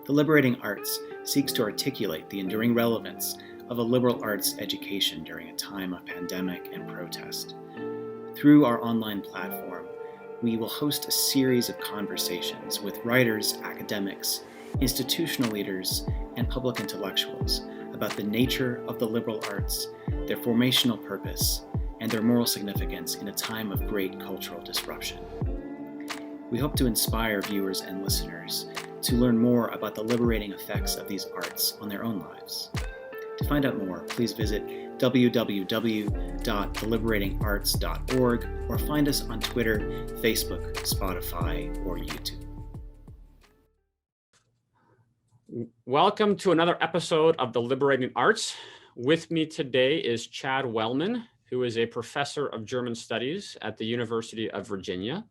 The Liberating Arts seeks to articulate the enduring relevance of a liberal arts education during a time of pandemic and protest. Through our online platform, we will host a series of conversations with writers, academics, institutional leaders, and public intellectuals about the nature of the liberal arts, their formational purpose, and their moral significance in a time of great cultural disruption. We hope to inspire viewers and listeners to learn more about the liberating effects of these arts on their own lives. To find out more, please visit www.theliberatingarts.org or find us on Twitter, Facebook, Spotify, or YouTube. Welcome to another episode of The Liberating Arts. With me today is Chad Wellmon, who is a professor of German studies at the University of Virginia.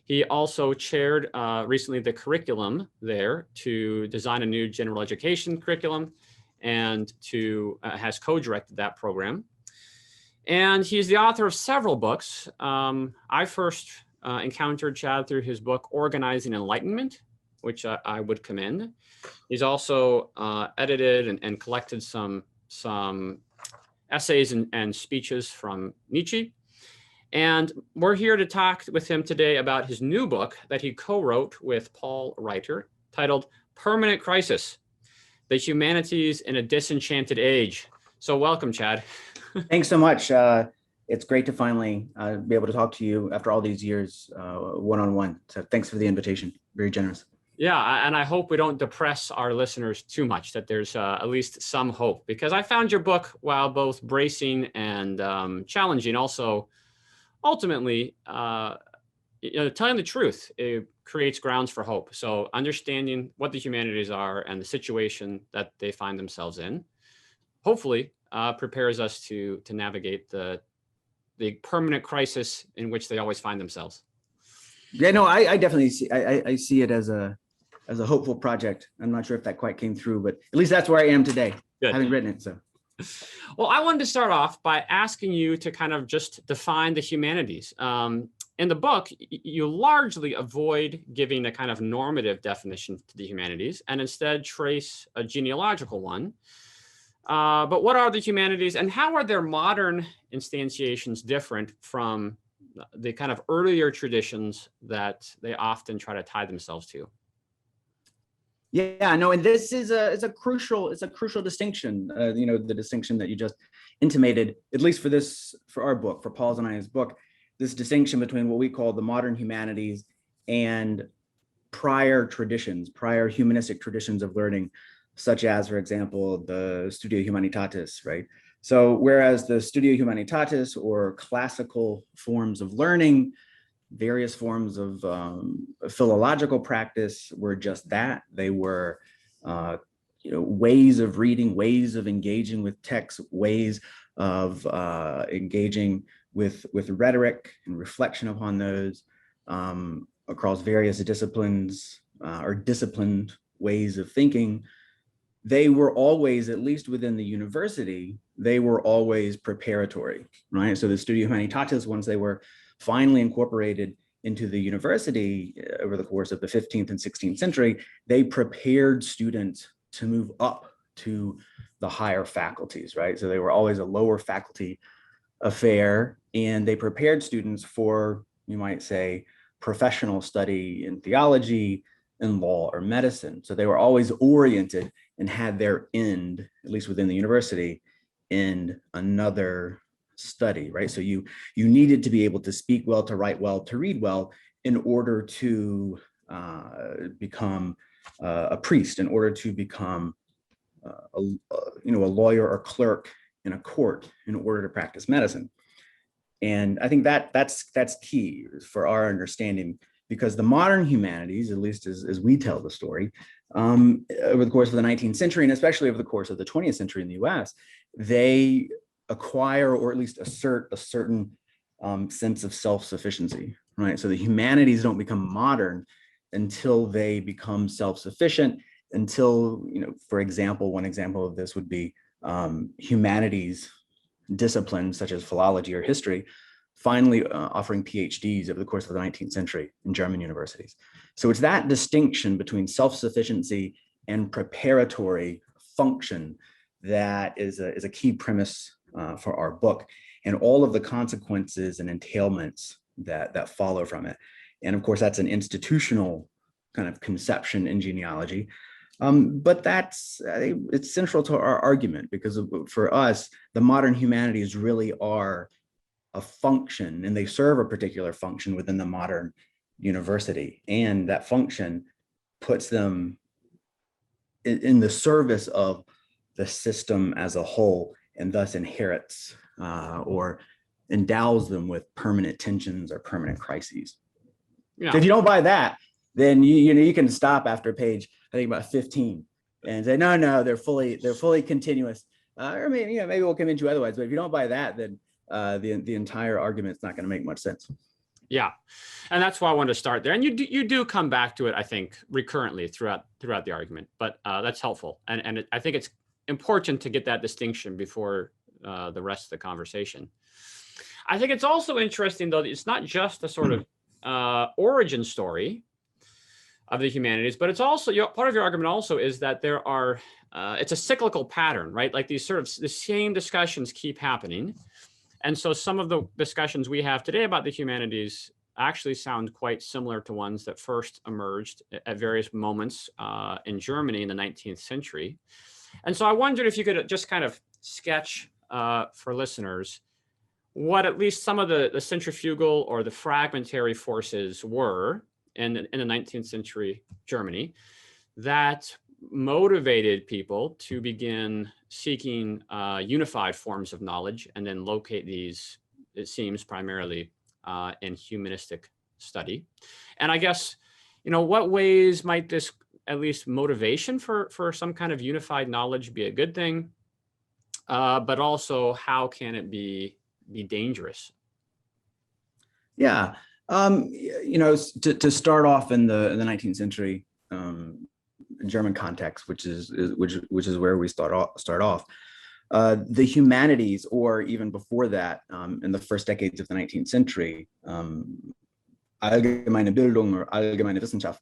He also chaired recently the curriculum there to design a new general education curriculum and has co-directed that program. And he's the author of several books. I first encountered Chad through his book, Organizing Enlightenment, which I would commend. He's also edited and collected some essays and speeches from Nietzsche. And we're here to talk with him today about his new book that he co-wrote with Paul Reitter, titled Permanent Crisis: The Humanities in a Disenchanted Age. So welcome, Chad. Thanks so much. It's great to finally be able to talk to you after all these years, one-on-one. So thanks for the invitation. Very generous. Yeah, and I hope we don't depress our listeners too much, that there's at least some hope, because I found your book, while both bracing and challenging, also ultimately, telling the truth, it creates grounds for hope. So understanding what the humanities are and the situation that they find themselves in, hopefully prepares us to navigate the permanent crisis in which they always find themselves. Yeah, no, I definitely see. I see it as a hopeful project. I'm not sure if that quite came through, but at least that's where I am today, having written it. So, well, I wanted to start off by asking you to kind of just define the humanities. In the book, you largely avoid giving a kind of normative definition to the humanities and instead trace a genealogical one. But what are the humanities, and how are their modern instantiations different from the kind of earlier traditions that they often try to tie themselves to? Yeah, no, and this is a crucial distinction. The distinction that you just intimated, at least for our book, for Paul's and I's book, this distinction between what we call the modern humanities and prior humanistic traditions of learning, such as, for example, the Studia Humanitatis, right? So whereas the Studia Humanitatis, or classical forms of learning, various forms of philological practice, were just that. They were ways of reading, ways of engaging with text, ways of engaging with rhetoric and reflection upon those across various disciplines or disciplined ways of thinking. They were always, at least within the university, they were always preparatory, right? So the Studia Humanitatis, once they were finally incorporated into the university over the course of the 15th and 16th century, they prepared students to move up to the higher faculties, right? So they were always a lower faculty affair, and they prepared students for, you might say, professional study in theology, in law, or medicine. So they were always oriented and had their end, at least within the university, in another study, right? So you needed to be able to speak well, to write well, to read well, in order to become a priest, in order to become a lawyer or clerk in a court, in order to practice medicine. And I think that's key for our understanding, because the modern humanities, at least as we tell the story, over the course of the 19th century, and especially over the course of the 20th century in the US, they acquire, or at least assert, a certain sense of self-sufficiency, right? So the humanities don't become modern until they become self-sufficient, until, for example, one example of this would be humanities disciplines such as philology or history finally offering PhDs over the course of the 19th century in German universities. So it's that distinction between self-sufficiency and preparatory function that is a key premise for our book, and all of the consequences and entailments that follow from it. And of course, that's an institutional kind of conception in genealogy. But it's central to our argument, because for us, the modern humanities really are a function, and they serve a particular function within the modern university. And that function puts them in the service of the system as a whole, and thus inherits or endows them with permanent tensions or permanent crises. Yeah. So if you don't buy that, then you can stop after page, I think, about 15, and say, no, they're fully continuous. Or maybe we'll convince you otherwise. But if you don't buy that, then the entire argument is not going to make much sense. Yeah, and that's why I wanted to start there. And you do come back to it, I think, recurrently throughout the argument. But that's helpful, and I think it's important to get that distinction before the rest of the conversation. I think it's also interesting, though, that it's not just a sort of origin story of the humanities, but it's also, part of your argument also is that there are, it's a cyclical pattern, right? Like these sort of the same discussions keep happening. And so some of the discussions we have today about the humanities actually sound quite similar to ones that first emerged at various moments in Germany in the 19th century. And so I wondered if you could just kind of sketch for listeners what at least some of the centrifugal or the fragmentary forces were in the 19th century Germany that motivated people to begin seeking unified forms of knowledge, and then locate these, it seems, primarily in humanistic study. And I guess, what ways might this, at least motivation for some kind of unified knowledge, be a good thing? But also, how can it be dangerous? Yeah. To start off in the 19th century German context, which is where we start off, the humanities, or even before that, in the first decades of the 19th century, allgemeine Bildung or allgemeine Wissenschaft,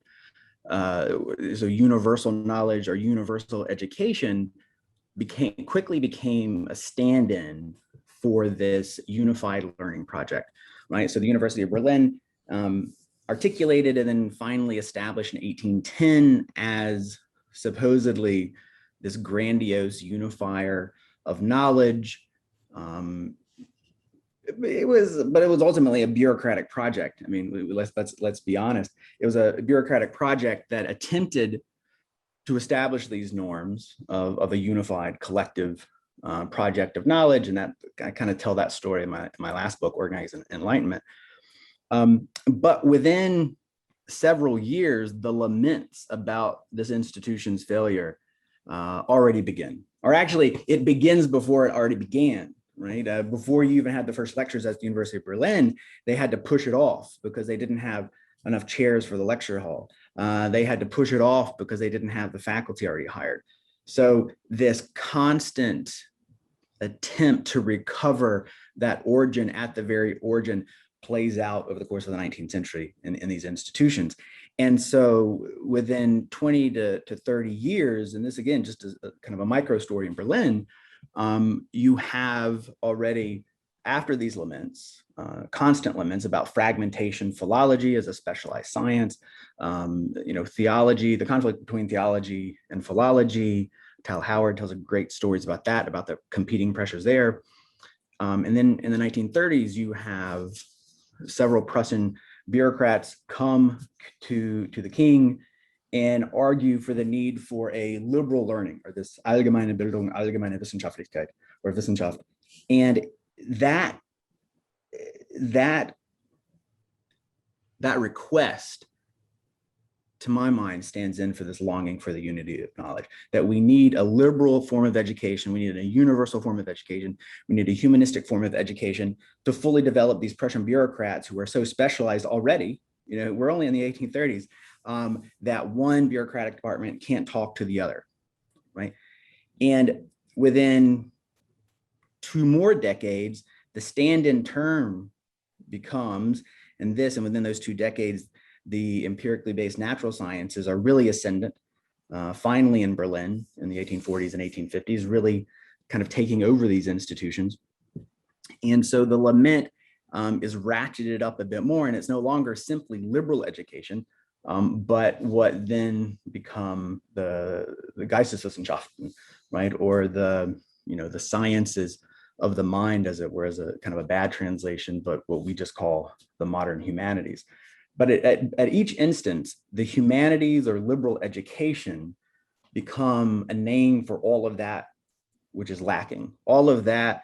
so universal knowledge or universal education, quickly became a stand-in for this unified learning project. Right, so the University of Berlin articulated and then finally established in 1810 as supposedly this grandiose unifier of knowledge. It was ultimately a bureaucratic project. I mean, let's be honest. It was a bureaucratic project that attempted to establish these norms of a unified collective project of knowledge, and that I kind of tell that story in my last book, Organized Enlightenment. But within several years, the laments about this institution's failure already begin, or actually, it begins before it already began. Right, before you even had the first lectures at the University of Berlin, they had to push it off because they didn't have enough chairs for the lecture hall. They had to push it off because they didn't have the faculty already hired. So this constant attempt to recover that origin at the very origin plays out over the course of the 19th century in these institutions. And so within 20 to 30 years, and this again, just as a kind of a micro story in Berlin, you have already, after these laments, constant laments about fragmentation, philology as a specialized science, theology, the conflict between theology and philology. Tal Howard tells great stories about that, about the competing pressures there. And then in the 1930s, you have several Prussian bureaucrats come to the king and argue for the need for a liberal learning, or this allgemeine Bildung, allgemeine Wissenschaftlichkeit, or Wissenschaft. And that request, to my mind, stands in for this longing for the unity of knowledge, that we need a liberal form of education, we need a universal form of education, we need a humanistic form of education to fully develop these Prussian bureaucrats who are so specialized already. We're only in the 1830s, that one bureaucratic department can't talk to the other, right? And within 2 more decades, the stand-in term becomes, and within those 2 decades, the empirically based natural sciences are really ascendant. finally in Berlin in the 1840s and 1850s, really kind of taking over these institutions. And so the lament is ratcheted up a bit more, and it's no longer simply liberal education, but what then become the Geisteswissenschaften, right? Or the sciences of the mind, as it were, as a kind of a bad translation, but what we just call the modern humanities. But at each instance, the humanities or liberal education become a name for all of that which is lacking, all of that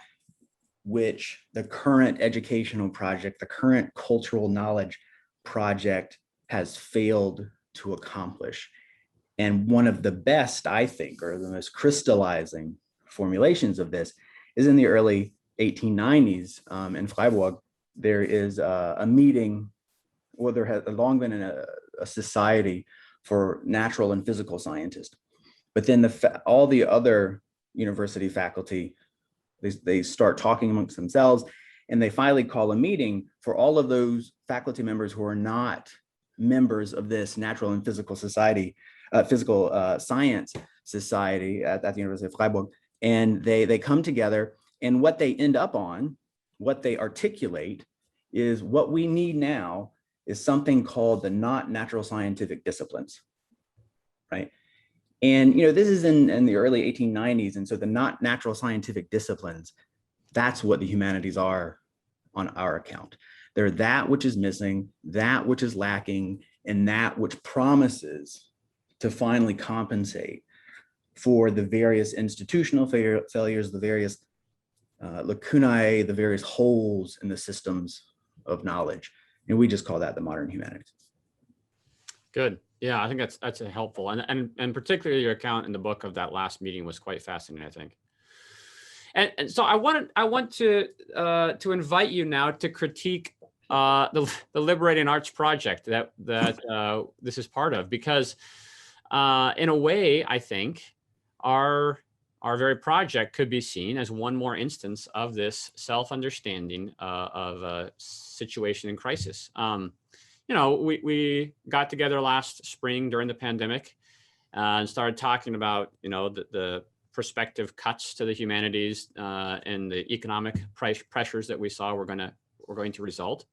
which the current educational project, the current cultural knowledge project has failed to accomplish. And one of the best, I think, or the most crystallizing formulations of this is in the early 1890s in Freiburg. There is a meeting, or there has long been a society for natural and physical scientists. But then all the other university faculty, they start talking amongst themselves, and they finally call a meeting for all of those faculty members who are not members of this natural and physical society, physical science society at the University of Freiburg. And they come together, and what they end up on, what they articulate, is what we need now is something called the not natural scientific disciplines, right? And this is in the early 1890s, and so the not natural scientific disciplines, that's what the humanities are on our account. They're that which is missing, that which is lacking, and that which promises to finally compensate for the various institutional failures, the various lacunae, the various holes in the systems of knowledge. And we just call that the modern humanities. Good. Yeah, I think that's helpful. And particularly your account in the book of that last meeting was quite fascinating, I think. And so I want to invite you now to critique the Liberating Arts Project that this is part of, because in a way, I think our very project could be seen as one more instance of this self-understanding of a situation in crisis. We got together last spring during the pandemic and started talking about, the prospective cuts to the humanities and the economic pressures that we saw were going to result.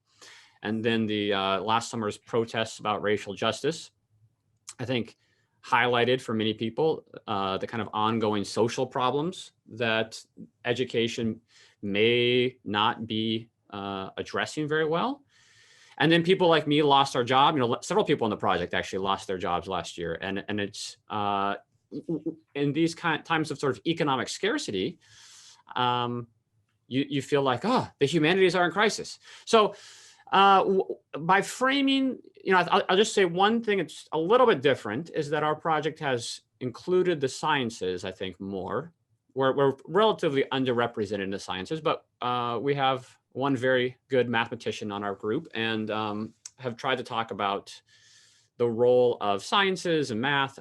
And then the last summer's protests about racial justice, I think, highlighted for many people the kind of ongoing social problems that education may not be addressing very well. And then people like me lost our job. Several people in the project actually lost their jobs last year. And it's in these times of sort of economic scarcity, you feel like, the humanities are in crisis. So by framing, I'll just say one thing that's a little bit different is that our project has included the sciences, I think, more. We're relatively underrepresented in the sciences, but we have one very good mathematician on our group, and have tried to talk about the role of sciences and math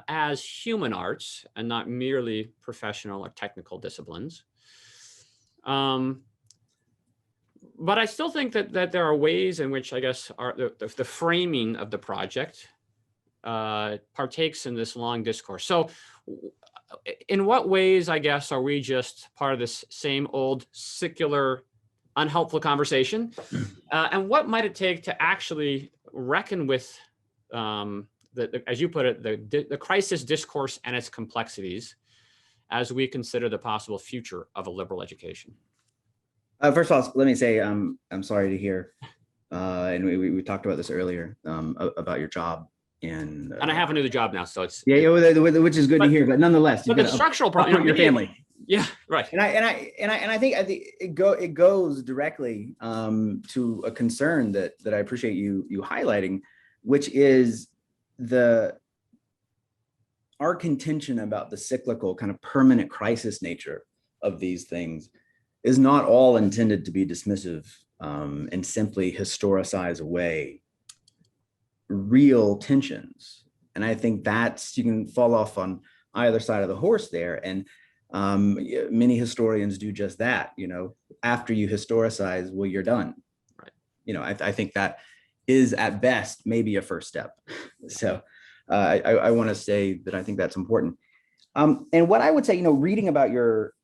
as human arts and not merely professional or technical disciplines. But I still think that there are ways in which, I guess, the framing of the project partakes in this long discourse. So in what ways, I guess, are we just part of this same old secular, unhelpful conversation? And what might it take to actually reckon with, as you put it, the crisis discourse and its complexities as we consider the possible future of a liberal education? First of all, let me say I'm sorry to hear, and we talked about this earlier about your job, and I have another job now, so it's which is good to hear. But nonetheless, but the structural problem, your family. Yeah, right. And I think it goes directly to a concern that I appreciate you highlighting, which is our contention about the cyclical kind of permanent crisis nature of these things is not all intended to be dismissive and simply historicize away real tensions. And I think you can fall off on either side of the horse there. And many historians do just that. After you historicize, well, you're done. Right. I think that is at best maybe a first step. So I want to say that I think that's important. And what I would say, reading about your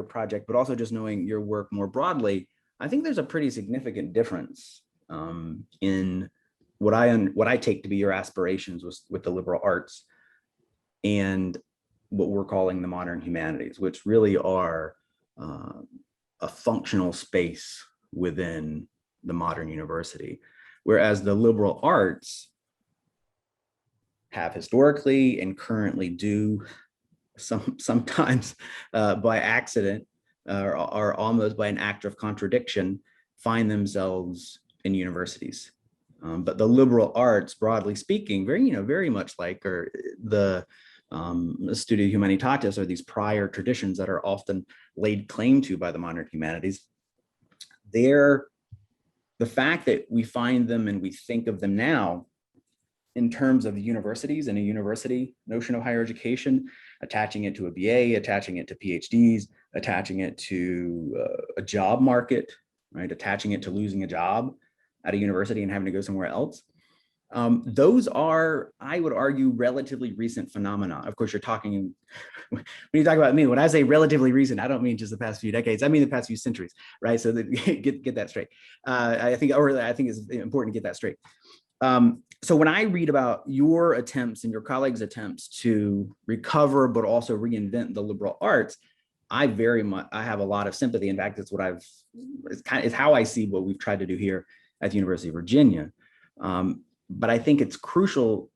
project, but also just knowing your work more broadly, I think there's a pretty significant difference in what I take to be your aspirations with the liberal arts and what we're calling the modern humanities, which really are a functional space within the modern university, whereas the liberal arts have historically and currently do sometimes by accident or almost by an act of contradiction find themselves in universities. But the liberal arts, broadly speaking, very much like the Studia Humanitatis, are these prior traditions that are often laid claim to by the modern humanities. The fact that we find them and we think of them now in terms of the universities and a university notion of higher education, attaching it to a BA, attaching it to PhDs, attaching it to a job market, right? Attaching it to losing a job at a university and having to go somewhere else. Those are, I would argue, relatively recent phenomena. Of course, you're talking, when you talk about me, when I say relatively recent, I don't mean just the past few decades, I mean the past few centuries, right? So that, get that straight. I think it's important to get that straight. So when I read about your attempts and your colleagues' attempts to recover, but also reinvent the liberal arts, I have a lot of sympathy. In fact, it's how I see what we've tried to do here at the University of Virginia. But I think it's crucial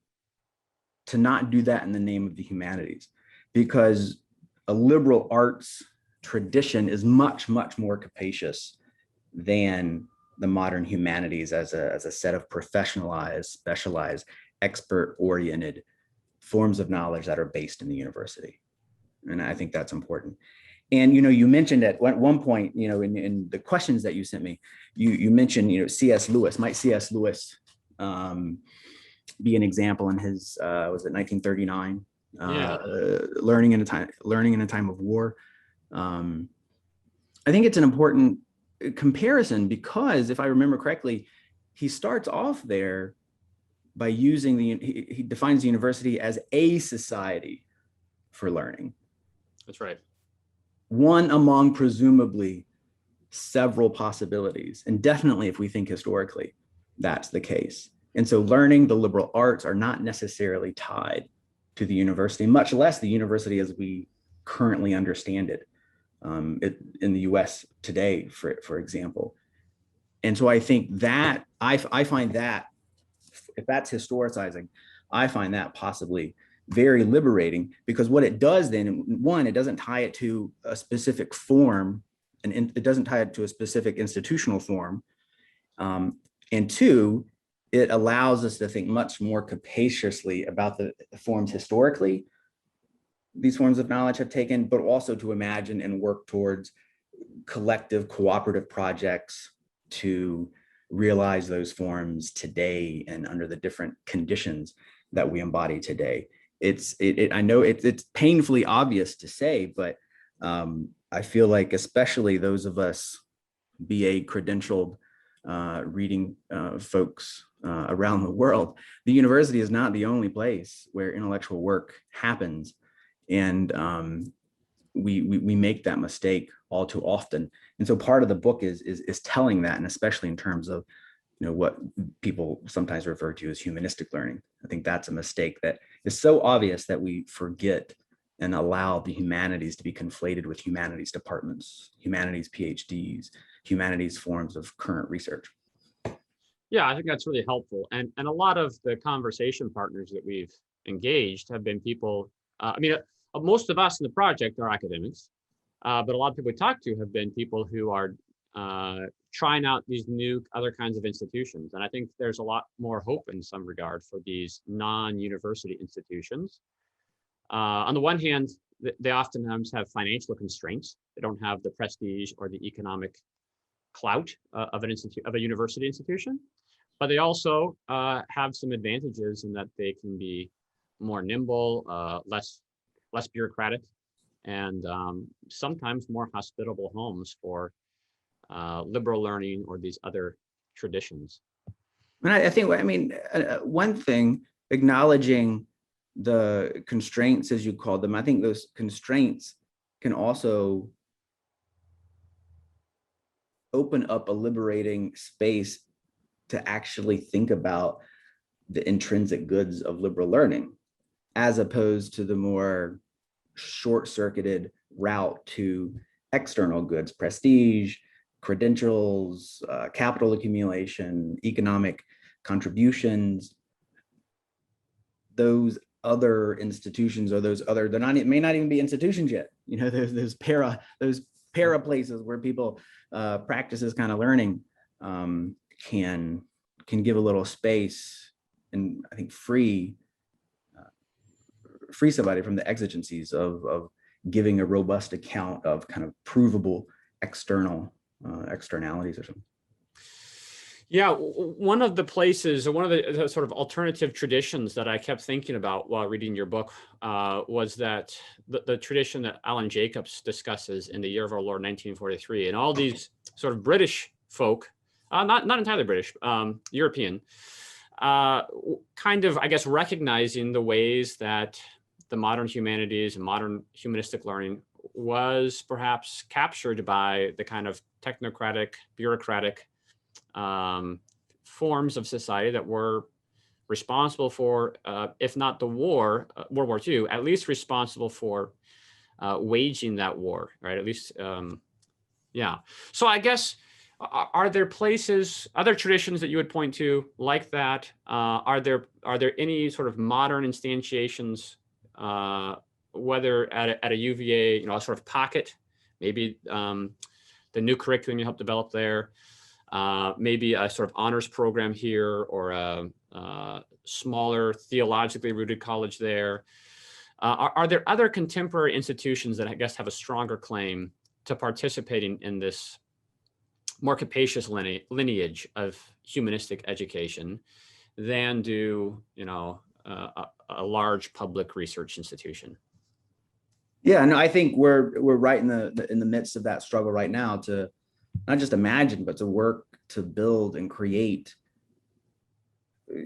to not do that in the name of the humanities, because a liberal arts tradition is much, much more capacious than the modern humanities as a set of professionalized, specialized, expert-oriented forms of knowledge that are based in the university. And I think that's important. And you mentioned at one point, in the questions that you sent me, you mentioned C.S. Lewis. Might C.S. Lewis be an example in his was it 1939? Learning in a time of war. I think it's an important comparison because, if I remember correctly, he starts off there by using he defines the university as a society for learning. That's right. One among presumably several possibilities, and definitely if we think historically, that's the case. And so learning, the liberal arts are not necessarily tied to the university, much less the university as we currently understand it. In the US today, for example. And so I think that I find that, if that's historicizing, I find that possibly very liberating, because what it does then, one, it doesn't tie it to a specific form, and it doesn't tie it to a specific institutional form. And two, it allows us to think much more capaciously about the forms historically these forms of knowledge have taken, but also to imagine and work towards collective cooperative projects to realize those forms today and under the different conditions that we embody today. I know it's painfully obvious to say, but I feel like especially those of us BA credentialed reading folks around the world, the university is not the only place where intellectual work happens. And we make that mistake all too often. And so part of the book is telling that, and especially in terms of what people sometimes refer to as humanistic learning. I think that's a mistake that is so obvious that we forget and allow the humanities to be conflated with humanities departments, humanities PhDs, humanities forms of current research. Yeah, I think that's really helpful. And a lot of the conversation partners that we've engaged have been people, most of us in the project are academics, but a lot of people we talk to have been people who are trying out these new other kinds of institutions. And I think there's a lot more hope in some regard for these non-university institutions. On the one hand, they oftentimes have financial constraints. They don't have the prestige or the economic clout of a university institution, but they also have some advantages in that they can be more nimble, less bureaucratic, and sometimes more hospitable homes for liberal learning or these other traditions. And I think, one thing, acknowledging the constraints, as you called them, I think those constraints can also open up a liberating space to actually think about the intrinsic goods of liberal learning, as opposed to the more short-circuited route to external goods, prestige, credentials, capital accumulation, economic contributions. Those other institutions, or those other, they're not, it may not even be institutions yet. You know, there's those para places where people practice this kind of learning, can give a little space and I think free somebody from the exigencies of giving a robust account of kind of provable external externalities or something. Yeah, one of the places, one of the sort of alternative traditions that I kept thinking about while reading your book was that the tradition that Alan Jacobs discusses in the year of our Lord 1943, and all these sort of British folk, not entirely British, European, kind of, I guess, recognizing the ways that the modern humanities and modern humanistic learning was perhaps captured by the kind of technocratic, bureaucratic forms of society that were responsible for, if not the war, World War II, at least responsible for waging that war, right? At least, yeah. So I guess, are there places, other traditions that you would point to like that? Are there any sort of modern instantiations, whether at a UVA, you know, a sort of pocket, maybe the new curriculum you helped develop there, maybe a sort of honors program here, or a smaller theologically rooted college there? Are there other contemporary institutions that I guess have a stronger claim to participating in this more capacious lineage of humanistic education than do, you know, a large public research institution? Yeah, no, I think we're right in the midst of that struggle right now, to not just imagine, but to work to build and create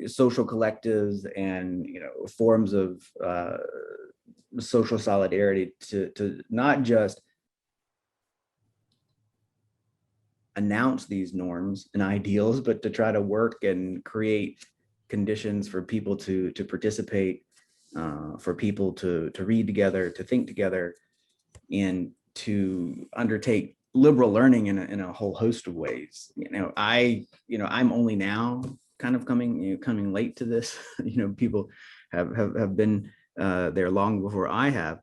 social collectives and, you know, forms of social solidarity to not just announce these norms and ideals, but to try to work and create conditions for people to participate, for people to read together, to think together, and to undertake liberal learning in a whole host of ways. I'm only now kind of coming late to this. People have been there long before I have.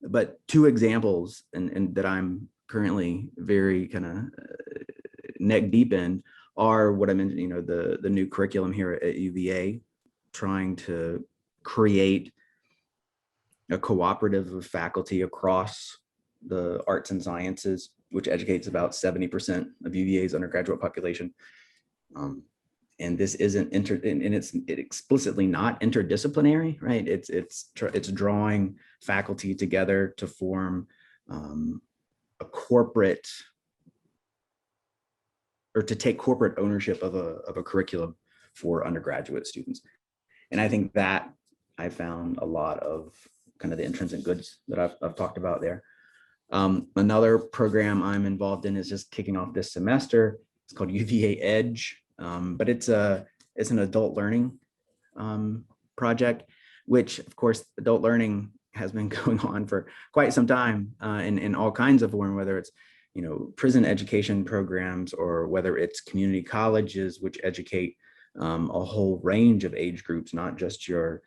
But two examples, and that I'm currently very kind of neck deep in, are what I mentioned. The new curriculum here at UVA, trying to create a cooperative of faculty across the arts and sciences, which educates about 70% of UVA's undergraduate population. And this isn't it's explicitly not interdisciplinary, right? It's drawing faculty together to form a corporate, or to take corporate ownership of a curriculum for undergraduate students. And I think that I found a lot of kind of the intrinsic goods that I've talked about there. Another program I'm involved in is just kicking off this semester. It's called UVA Edge, but it's an adult learning project, which of course adult learning has been going on for quite some time in all kinds of form, whether it's prison education programs, or whether it's community colleges, which educate a whole range of age groups, not just your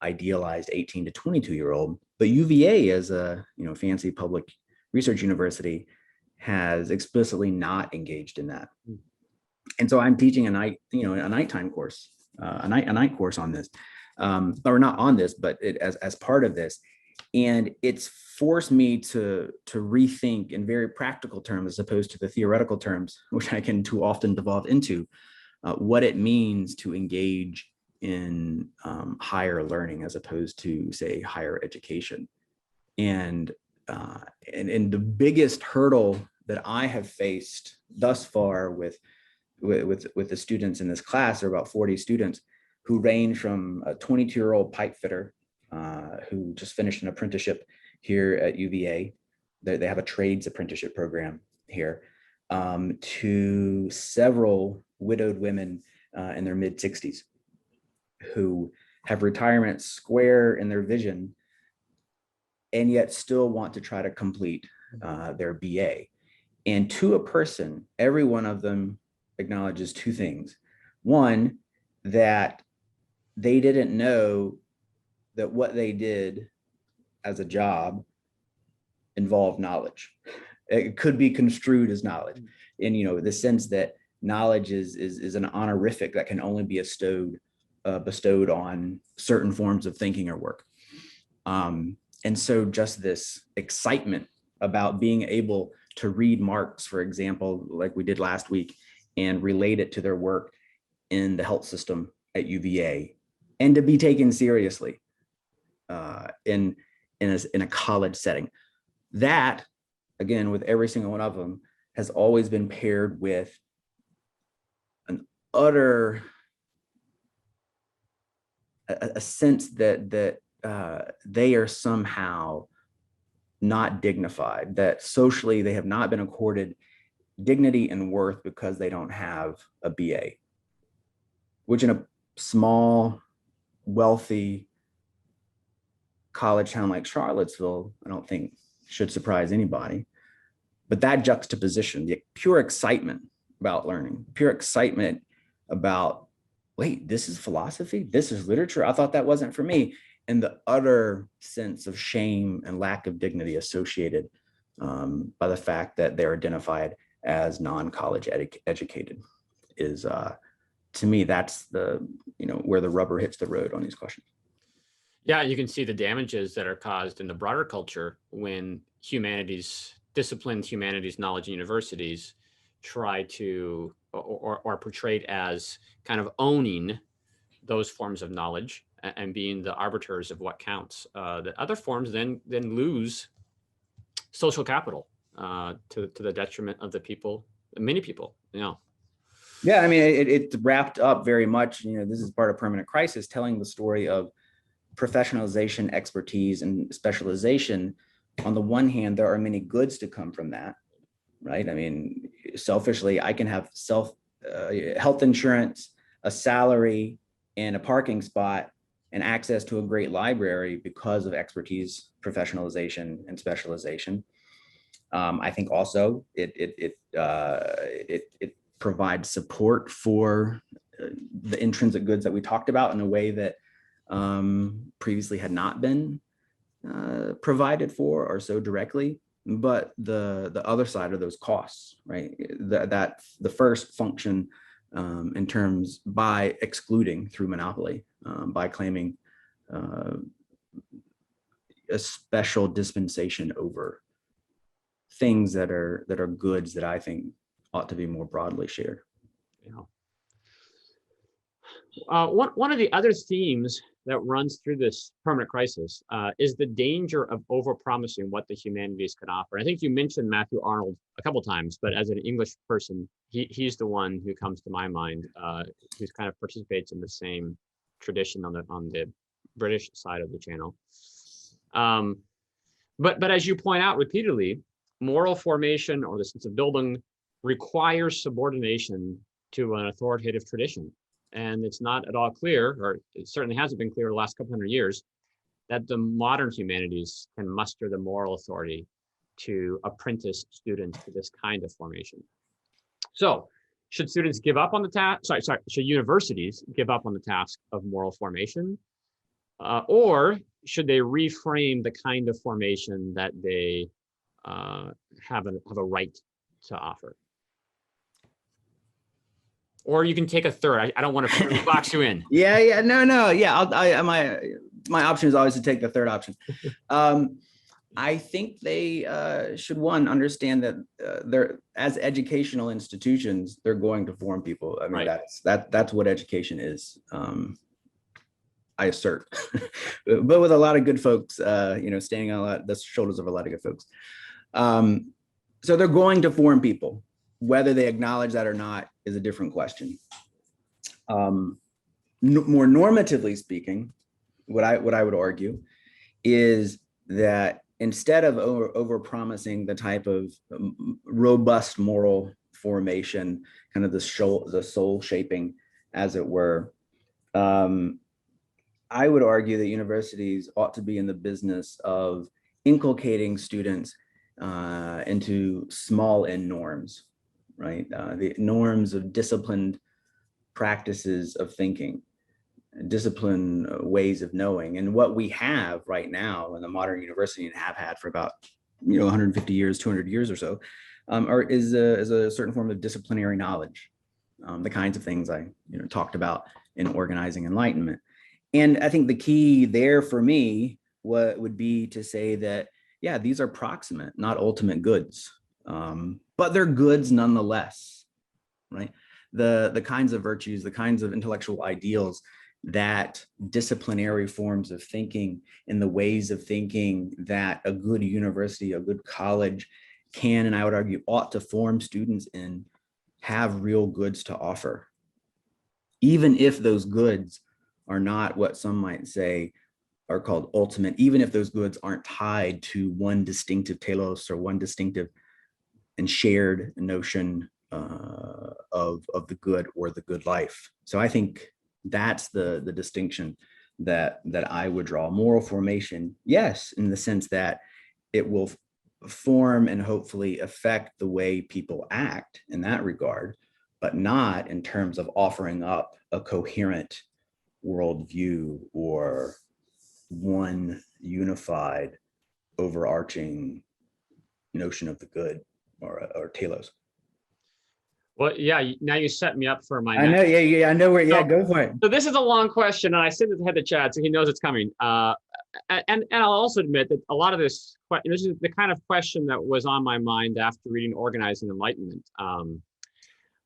idealized 18 to 22-year-old. But UVA, as a fancy public research university, has explicitly not engaged in that. And so I'm teaching a nighttime course, a night course on this, or not on this, but as part of this. And it's forced me to rethink in very practical terms, as opposed to the theoretical terms, which I can too often devolve into, what it means to engage in higher learning, as opposed to, say, higher education. And the biggest hurdle that I have faced thus far with the students in this class, there are about 40 students who range from a 22-year-old pipe fitter who just finished an apprenticeship here at UVA. They have a trades apprenticeship program here, to several widowed women in their mid-60s who have retirement square in their vision and yet still want to try to complete their BA. And to a person, every one of them acknowledges two things. One, that they didn't know that what they did as a job involved knowledge. It could be construed as knowledge. And, the sense that knowledge is an honorific that can only be bestowed on certain forms of thinking or work. And so just this excitement about being able to read Marx, for example, like we did last week, and relate it to their work in the health system at UVA, and to be taken seriously in a college setting. That, again, with every single one of them, has always been paired with an utter a sense that they are somehow not dignified, that socially they have not been accorded dignity and worth because they don't have a BA, which in a small, wealthy college town like Charlottesville, I don't think should surprise anybody. But that juxtaposition, the pure excitement about learning, pure excitement about, wait, this is philosophy, this is literature, I thought that wasn't for me, and the utter sense of shame and lack of dignity associated by the fact that they're identified as non-college educated is, to me, that's the, where the rubber hits the road on these questions. Yeah, you can see the damages that are caused in the broader culture when disciplined humanities knowledge universities try to, or are portrayed as kind of owning those forms of knowledge and being the arbiters of what counts. The other forms then lose social capital to the detriment of the people, many people. Yeah, I mean, it's wrapped up very much. This is part of Permanent Crisis, telling the story of professionalization, expertise, and specialization. On the one hand, there are many goods to come from that, right? I mean, selfishly, I can have health insurance, a salary, and a parking spot, and access to a great library because of expertise, professionalization, and specialization. I think also it provides support for the intrinsic goods that we talked about in a way that previously had not been provided for or so directly. But the other side of those costs, right? That the first function in terms by excluding through monopoly, by claiming a special dispensation over things that are goods that I think ought to be more broadly shared. One of the other themes that runs through this permanent crisis is the danger of overpromising what the humanities can offer. I think you mentioned Matthew Arnold a couple of times, but as an English person, he's the one who comes to my mind, who kind of participates in the same tradition on the British side of the channel. But as you point out repeatedly, moral formation or the sense of building requires subordination to an authoritative tradition. And it's not at all clear, or it certainly hasn't been clear the last couple hundred years, that the modern humanities can muster the moral authority to apprentice students to this kind of formation. So should students give up on the task? Should universities give up on the task of moral formation? Or should they reframe the kind of formation that they have a right to offer? Or you can take a third. I don't want to box you in. Yeah, no. Yeah, my option is always to take the third option. I think they should, one, understand that they're, as educational institutions, they're going to form people. I mean, right. That's what education is. I assert, but with a lot of good folks, standing on the shoulders of a lot of good folks. So they're going to form people. Whether they acknowledge that or not is a different question. more normatively speaking, what I would argue is that instead of over promising the type of robust moral formation, kind of the soul shaping, as it were, I would argue that universities ought to be in the business of inculcating students into small N norms, right? The norms of disciplined practices of thinking, disciplined ways of knowing. And what we have right now in the modern university, and have had for about 150 years, 200 years or so, is a certain form of disciplinary knowledge, the kinds of things I talked about in organizing enlightenment. And I think the key there for me would be to say that, yeah, these are proximate, not ultimate goods, but they're goods nonetheless, right? The kinds of virtues, the kinds of intellectual ideals that disciplinary forms of thinking and the ways of thinking that a good university, a good college can, and I would argue ought to form students in, have real goods to offer. Even if those goods are not what some might say are called ultimate, even if those goods aren't tied to one distinctive telos or one distinctive and shared notion of the good or the good life. So I think that's the distinction that I would draw. Moral formation, yes, in the sense that it will form and hopefully affect the way people act in that regard, but not in terms of offering up a coherent worldview or one unified overarching notion of the good or telos. Well, yeah, now you set me up for my I know, I know where, go for it. So this is a long question, and I sent it ahead to Chad, so he knows it's coming. And I'll also admit that a lot of this is the kind of question that was on my mind after reading Organizing Enlightenment.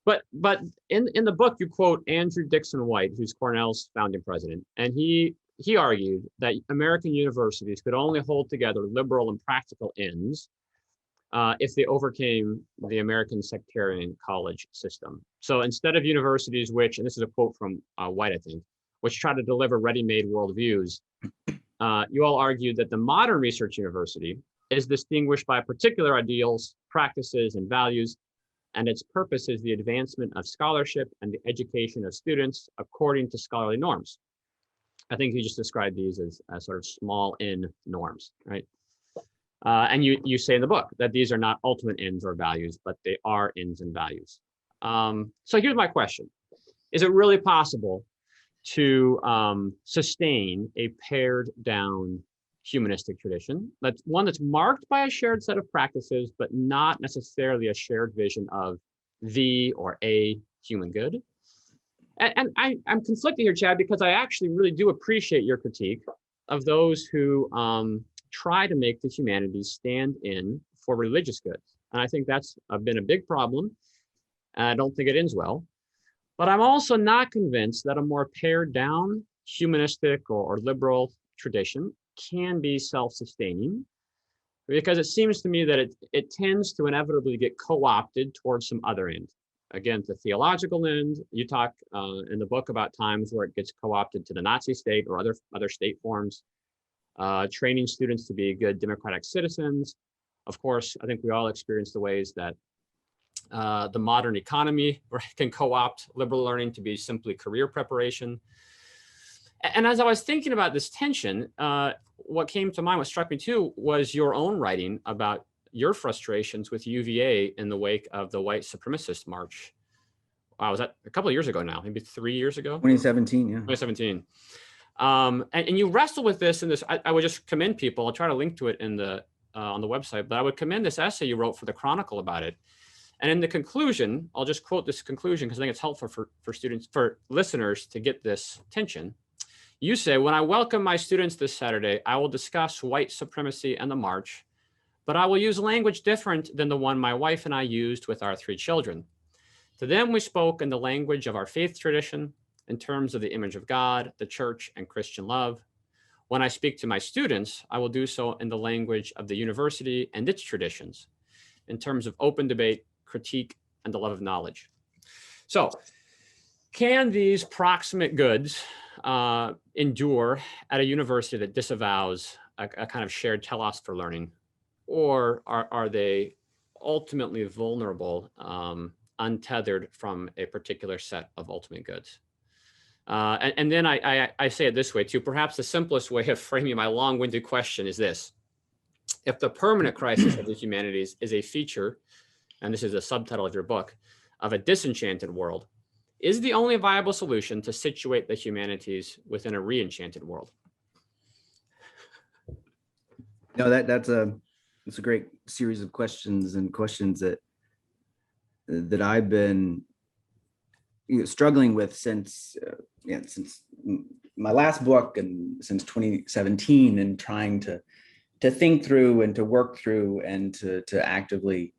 But in the book, you quote Andrew Dixon White, who's Cornell's founding president, and he argued that American universities could only hold together liberal and practical ends if they overcame the American sectarian college system. So instead of universities which, and this is a quote from White, I think, which try to deliver ready-made worldviews, you all argued that the modern research university is distinguished by particular ideals, practices, and values, and its purpose is the advancement of scholarship and the education of students according to scholarly norms. I think you just described these as sort of small N norms, right? And you say in the book that these are not ultimate ends or values, but they are ends and values. So here's my question. Is it really possible to sustain a pared down humanistic tradition? That's one that's marked by a shared set of practices, but not necessarily a shared vision of the or a human good. And I'm conflicted here, Chad, because I actually really do appreciate your critique of those who try to make the humanities stand in for religious goods. And I think that's been a big problem. And I don't think it ends well. But I'm also not convinced that a more pared down humanistic or liberal tradition can be self-sustaining, because it seems to me that it tends to inevitably get co-opted towards some other end. Again, the theological end. You talk in the book about times where it gets co-opted to the Nazi state or other state forms, training students to be good democratic citizens. Of course, I think we all experience the ways that the modern economy can co-opt liberal learning to be simply career preparation. And as I was thinking about this tension, what came to mind, what struck me too, was your own writing about your frustrations with UVA in the wake of the white supremacist march. Wow, was that a couple of years ago now? Maybe 3 years ago? 2017, yeah. 2017. And you wrestle with this in this. I would just commend people. I'll try to link to it in the on the website, but I would commend this essay you wrote for the Chronicle about it. And in the conclusion, I'll just quote this conclusion because I think it's helpful for listeners to get this tension. You say, when I welcome my students this Saturday, I will discuss white supremacy and the march, but I will use language different than the one my wife and I used with our 3 children. To them, we spoke in the language of our faith tradition, in terms of the image of God, the church, and Christian love. When I speak to my students, I will do so in the language of the university and its traditions, in terms of open debate, critique, and the love of knowledge. So Can these proximate goods endure at a university that disavows a kind of shared telos for learning? Or are they ultimately vulnerable, untethered from a particular set of ultimate goods? And then I say it this way too. Perhaps the simplest way of framing my long-winded question is this. If the permanent crisis of the humanities is a feature, and this is a subtitle of your book, of a disenchanted world, is the only viable solution to situate the humanities within a re-enchanted world? No, that's a great series of questions that I've been struggling with since my last book and since 2017, and trying to think through and to work through and to actively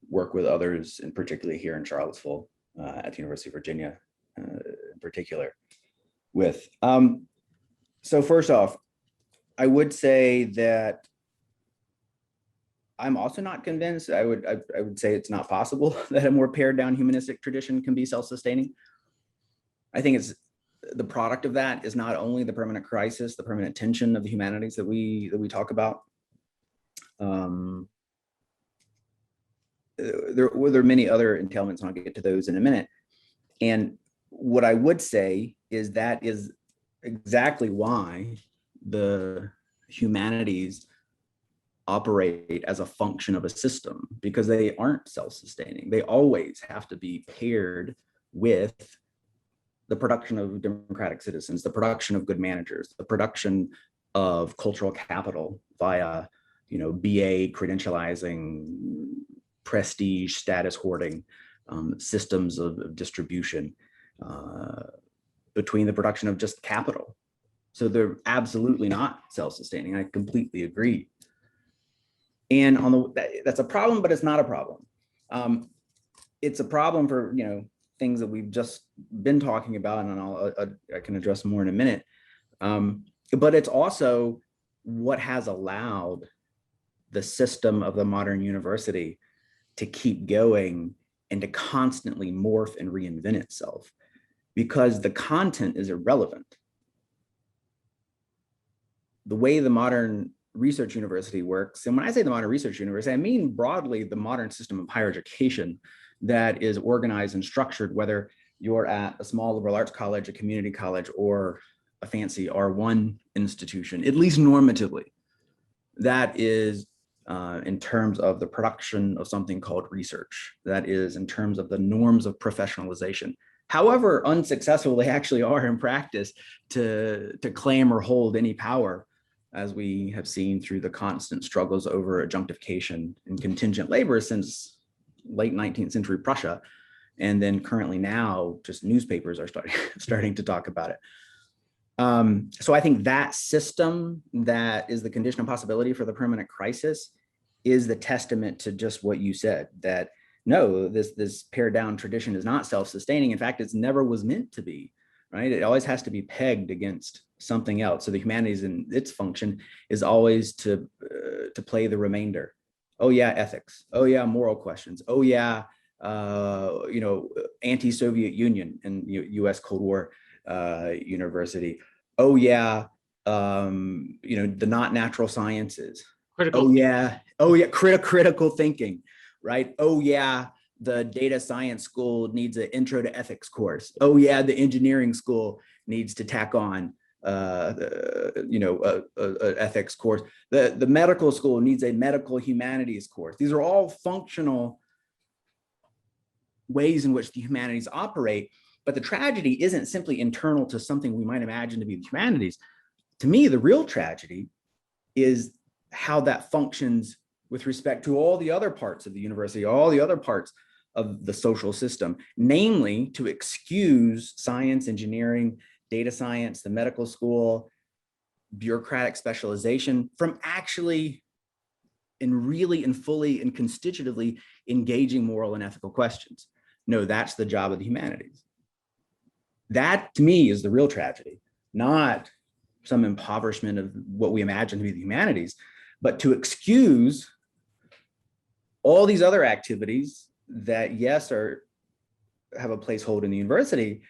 work with others, and particularly here in Charlottesville at the University of Virginia in particular with. So first off, I would say that I'm also not convinced. I would say it's not possible that a more pared down humanistic tradition can be self-sustaining. I think it's the product of that is not only the permanent crisis, the permanent tension of the humanities that we talk about. There are many other entailments, and I'll get to those in a minute. And what I would say is that is exactly why the humanities operate as a function of a system, because they aren't self-sustaining. They always have to be paired with the production of democratic citizens, the production of good managers, the production of cultural capital via, BA credentializing, prestige, status hoarding, systems of distribution, between the production of just capital. So they're absolutely not self-sustaining. I completely agree. And that's a problem, but it's not a problem. It's a problem for things that we've just been talking about, and I can address more in a minute. But it's also what has allowed the system of the modern university to keep going and to constantly morph and reinvent itself, because the content is irrelevant. The way the modern research university works, and when I say the modern research university, I mean broadly the modern system of higher education that is organized and structured, whether you're at a small liberal arts college, a community college, or a fancy R1 institution, at least normatively. That is in terms of the production of something called research. That is in terms of the norms of professionalization. However unsuccessful they actually are in practice to claim or hold any power, as we have seen through the constant struggles over adjunctification and contingent labor since late 19th century Prussia. And then currently now, just newspapers are starting to talk about it. So I think that system that is the condition of possibility for the permanent crisis is the testament to just what you said, that no, this pared down tradition is not self-sustaining. In fact, it's never was meant to be, right? It always has to be pegged against something else. So the humanities in its function is always to play the remainder. Oh yeah, ethics. Oh yeah, moral questions. Oh yeah, anti-Soviet Union and U.S. Cold War university. Oh yeah, the not natural sciences. Critical. Oh yeah, critical thinking, right? Oh yeah, the data science school needs an intro to ethics course. Oh yeah, the engineering school needs to tack on ethics course. The medical school needs a medical humanities course. These are all functional ways in which the humanities operate, but the tragedy isn't simply internal to something we might imagine to be the humanities. To me, the real tragedy is how that functions with respect to all the other parts of the university, all the other parts of the social system, namely to excuse science, engineering, data science, the medical school, bureaucratic specialization from actually and really and fully and constitutively engaging moral and ethical questions. No, that's the job of the humanities. That to me is the real tragedy, not some impoverishment of what we imagine to be the humanities, but to excuse all these other activities that, yes, are have a placehold in the university,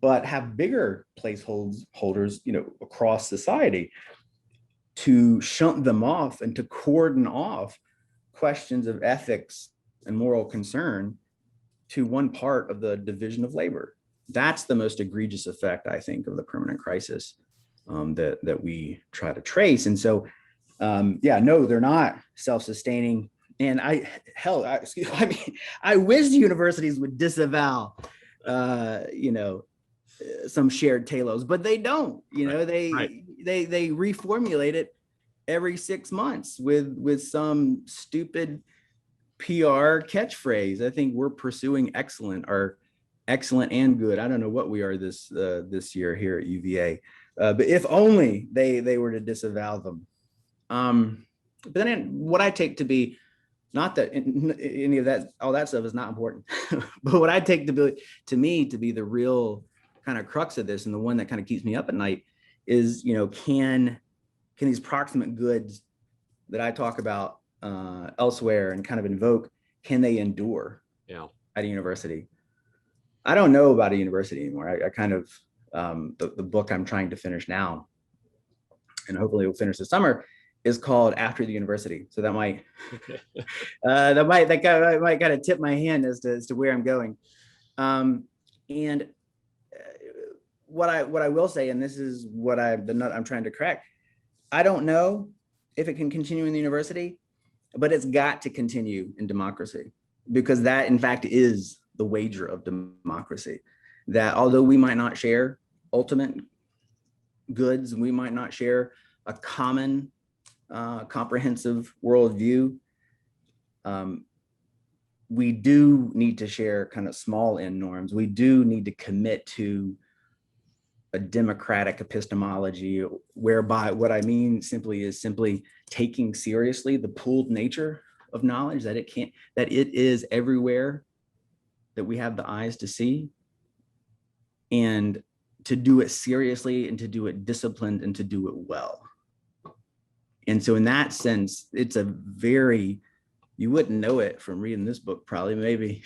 but have bigger placeholders, across society, to shunt them off and to cordon off questions of ethics and moral concern to one part of the division of labor. That's the most egregious effect, I think, of the permanent crisis that we try to trace. And so, no, they're not self-sustaining. And I wish universities would disavow, some shared telos, but they don't. They reformulate it every 6 months with some stupid PR catchphrase. I think we're pursuing excellent and good. I don't know what we are this year here at UVA, but if only they were to disavow them. But then what I take to be, not that any of that, all that stuff is not important, but what I take to be the real kind of crux of this, and the one that kind of keeps me up at night, is, can these proximate goods that I talk about elsewhere and kind of invoke, can they endure at a university? I don't know about a university anymore. I kind of, the book I'm trying to finish now, and hopefully we'll finish this summer, is called After the University. So that might might kind of tip my hand as to where I'm going. And what I will say, and this is the nut I'm trying to crack, I don't know if it can continue in the university, but it's got to continue in democracy, because that, in fact, is the wager of democracy. That although we might not share ultimate goods, we might not share a common comprehensive worldview, we do need to share kind of small n norms. We do need to commit to a democratic epistemology, whereby what I mean is simply taking seriously the pooled nature of knowledge, that it is everywhere, that we have the eyes to see, and to do it seriously, and to do it disciplined, and to do it well. And so in that sense, it's you wouldn't know it from reading this book, probably, maybe.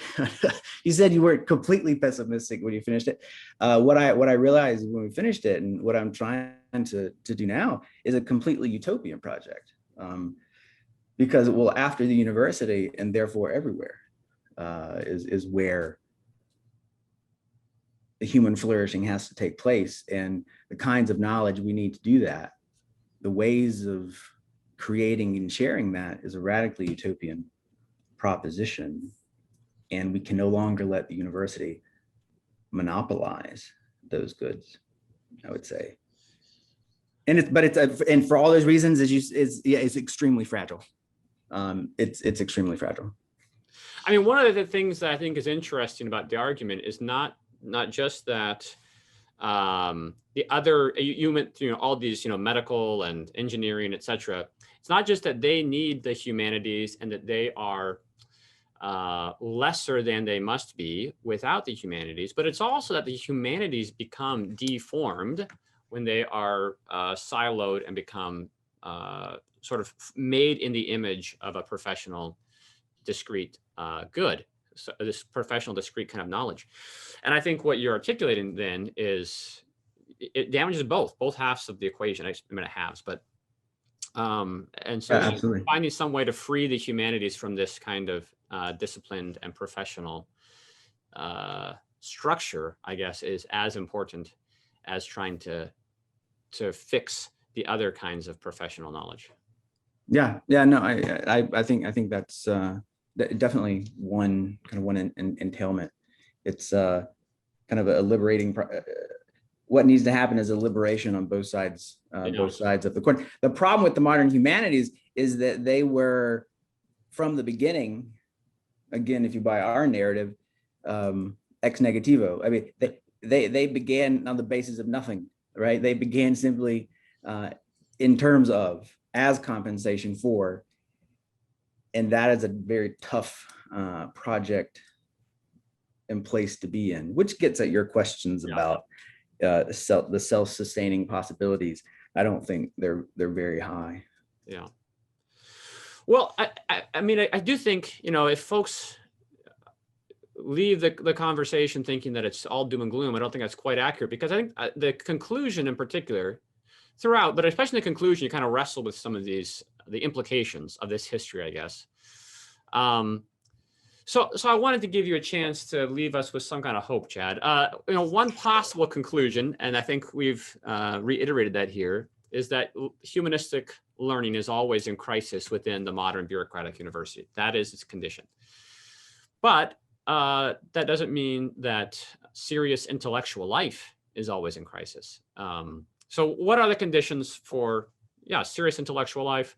You said you weren't completely pessimistic when you finished it. What I realized when we finished it, and what I'm trying to do now, is a completely utopian project. Because, well, after the university, and therefore everywhere, is where the human flourishing has to take place. And the kinds of knowledge we need to do that, the ways of creating and sharing that, is a radically utopian proposition. And we can no longer let the university monopolize those goods, I would say. And for all those reasons, it's extremely fragile. It's extremely fragile. I mean, one of the things that I think is interesting about the argument is not just that the other, you went through all these, medical and engineering, et cetera. It's not just that they need the humanities and that they are lesser than they must be without the humanities, but it's also that the humanities become deformed when they are siloed and become sort of made in the image of a professional, discrete good. So this professional, discrete kind of knowledge. And I think what you're articulating then is it damages both halves of the equation. I mean, it halves, but and so absolutely. Finding some way to free the humanities from this kind of disciplined and professional structure, I guess, is as important as trying to fix the other kinds of professional knowledge. No, I think that's definitely one entailment. It's kind of a liberating. What needs to happen is a liberation on both sides of the coin. The problem with the modern humanities is that they were, from the beginning, again, if you buy our narrative, ex negativo. I mean, they began on the basis of nothing, right? They began simply in terms of, as compensation for, and that is a very tough project and place to be in, which gets at your questions about the self-sustaining possibilities. I don't think they're very high. Yeah. Well, I mean, I do think, if folks, leave the conversation thinking that it's all doom and gloom. I don't think that's quite accurate, because I think the conclusion in particular throughout, but especially in the conclusion, you kind of wrestle with some of the implications of this history, I guess. So I wanted to give you a chance to leave us with some kind of hope, Chad. One possible conclusion, and I think we've reiterated that here, is that humanistic learning is always in crisis within the modern bureaucratic university. That is its condition. But that doesn't mean that serious intellectual life is always in crisis. So what are the conditions for, serious intellectual life?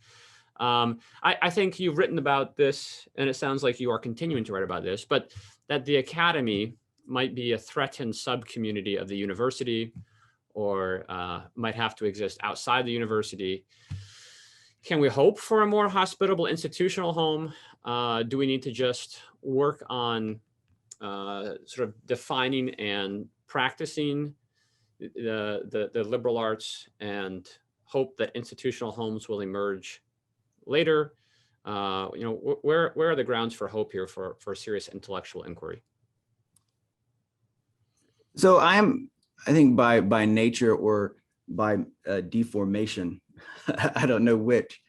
I think you've written about this, and it sounds like you are continuing to write about this, but that the academy might be a threatened sub-community of the university, or might have to exist outside the university. Can we hope for a more hospitable institutional home? Do we need to just work on sort of defining and practicing the liberal arts and hope that institutional homes will emerge later? Where are the grounds for hope here for serious intellectual inquiry? So I think by nature or by deformation, I don't know which,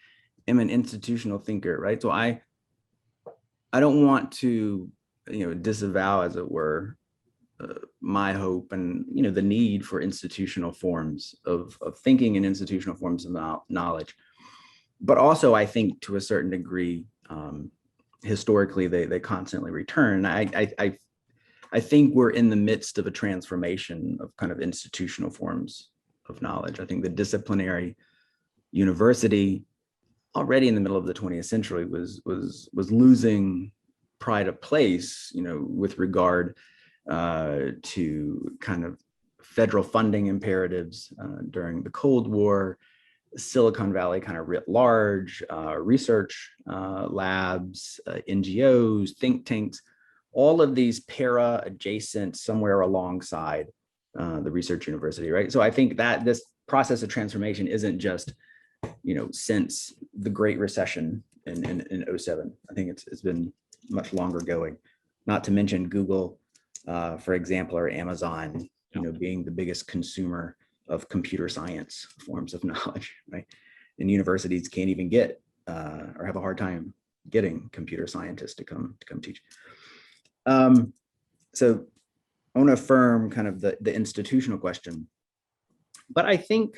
am an institutional thinker, right? So I don't want to, disavow, as it were, my hope and, the need for institutional forms of thinking and institutional forms of knowledge. But also, I think to a certain degree, historically, they constantly return. I think we're in the midst of a transformation of kind of institutional forms of knowledge. I think the disciplinary university, already in the middle of the 20th century, was losing pride of place, with regard to kind of federal funding imperatives during the Cold War, Silicon Valley kind of writ large, research labs, NGOs, think tanks, all of these para-adjacent somewhere alongside the research university, right? So I think that this process of transformation isn't just, since the Great Recession in 07. I think it's been much longer going, not to mention Google, for example, or Amazon, being the biggest consumer of computer science forms of knowledge, right? And universities can't even get or have a hard time getting computer scientists to come teach. So I want to affirm kind of the institutional question, but I think,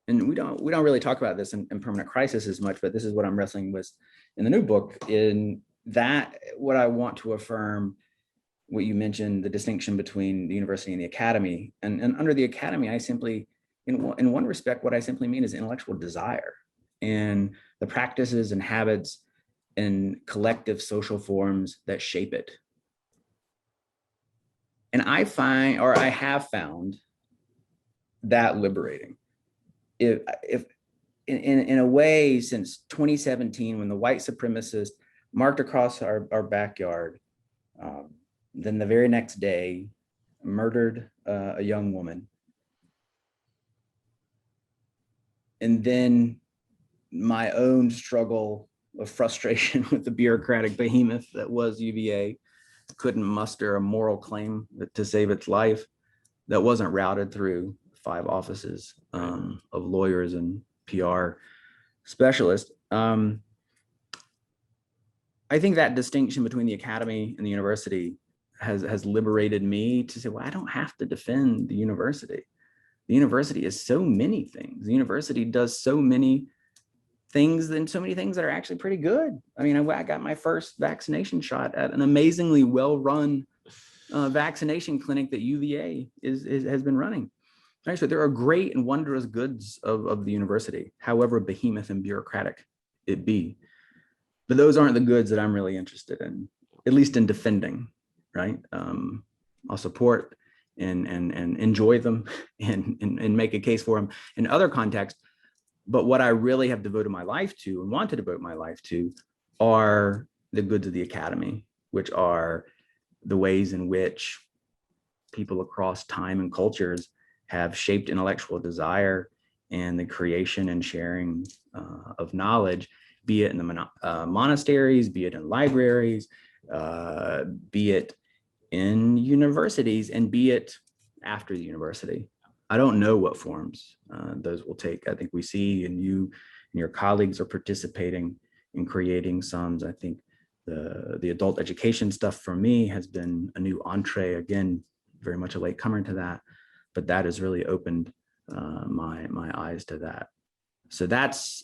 and we don't really talk about this in Permanent Crisis as much, but this is what I'm wrestling with in the new book. In that, what I want to affirm, what you mentioned, the distinction between the university and the academy, and under the academy, I simply, in one respect, what I simply mean is intellectual desire and the practices and habits and collective social forms that shape it. And I have found that liberating. If in a way, since 2017, when the white supremacists marked across our backyard, then the very next day murdered a young woman, and then my own struggle of frustration with the bureaucratic behemoth that was UVA couldn't muster a moral claim to save its life that wasn't routed through 5 offices of lawyers and PR specialists. I think that distinction between the academy and the university has liberated me to say, well, I don't have to defend the university. The university is so many things. The university does so many things, and so many things that are actually pretty good. I mean, I got my first vaccination shot at an amazingly well-run vaccination clinic that UVA has been running. Right, so there are great and wondrous goods of the university, however behemoth and bureaucratic it be. But those aren't the goods that I'm really interested in, at least in defending, right? I'll support and enjoy them and make a case for them in other contexts. But what I really have devoted my life to and want to devote my life to are the goods of the academy, which are the ways in which people across time and cultures have shaped intellectual desire and the creation and sharing of knowledge, be it in the monasteries, be it in libraries, be it in universities and be it after the university. I don't know what forms those will take. I think we see, and you and your colleagues are participating in creating some. I think the adult education stuff for me has been a new entree, again, very much a latecomer to that, but that has really opened my eyes to that. So that's,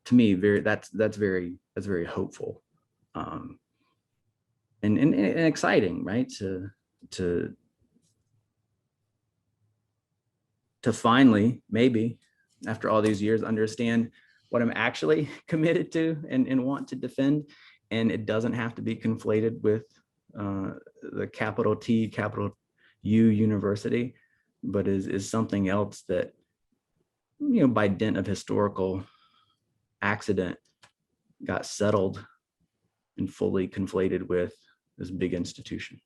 to me, that's very hopeful, and exciting, right? To finally, maybe after all these years, understand what I'm actually committed to and want to defend. And it doesn't have to be conflated with the capital T, capital U university, but is something else that, by dint of historical accident, got settled and fully conflated with this big institution.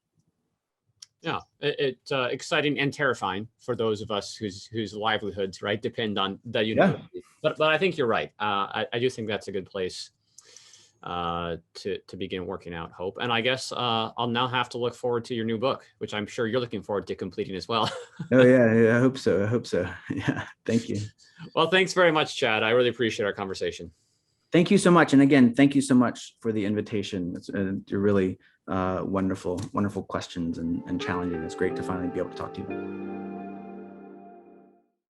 Yeah, it's exciting and terrifying for those of us whose livelihoods, right, depend on the university. Yeah. But I think you're right. I do think that's a good place to begin working out hope. And I guess I'll now have to look forward to your new book, which I'm sure you're looking forward to completing as well. Oh yeah, I hope so. Yeah, thank you. Well, thanks very much, Chad. I really appreciate our conversation. Thank you so much. And again, thank you so much for the invitation. You're really wonderful questions and challenging. It's great to finally be able to talk to you.